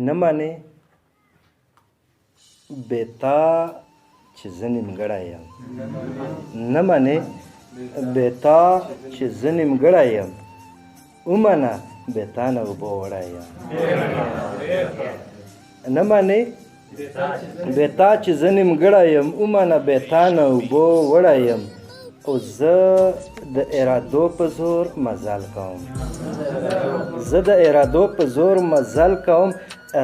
نه منې بې تا چې زه نیمګړی یم نه منې بې تا چې زه نیمګړی یم ومنه بې تا نه اوبه وړی یم نه منې بې تا چې زه نیمګړی یم ومنه بې تا نه اوبه وړی یم او زه د ارادو په زور مزل کوم زه د ارادو په زور مزل کوم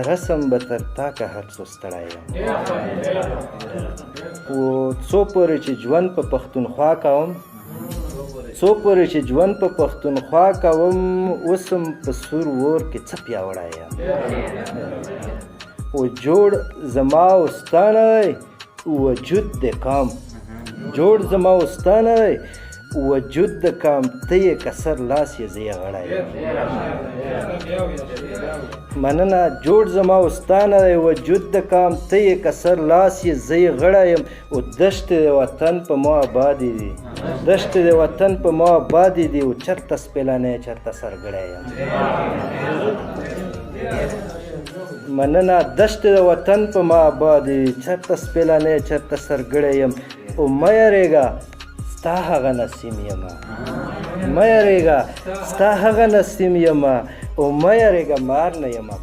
رسم به تر تا که هر څو ستړی یم و څو پورې چې ژوند په پښتونخوا کوم څو پورې چې ژوند په پښتونخوا کوم اوس هم په سور اور کې څه پیاوړی یم و جوړ زما او ستا نه دی وجود د کام جوړ زما او ستا نه دی وجود د کام ته یې کسر لاس یې زه یې غړی یم مننه جوړ زما او ستا نه دی وجود د کام ته یې کسر لاس یې زه یې غړی یم او دښتې د وطن په ما آبادې دي دښتې د وطن په ما آبادې دي او چېرته سپېلنی چېرته سرګړی یم مننه دښتې د وطن په ما آبادې دي چېرته سپېلنی چېرته سرګړی یم او مه یېرېږه ستا هغه نسیم یمه مه یېرېږه ستا هغه نسیم یمه او مه یېرېږه مار نه یمه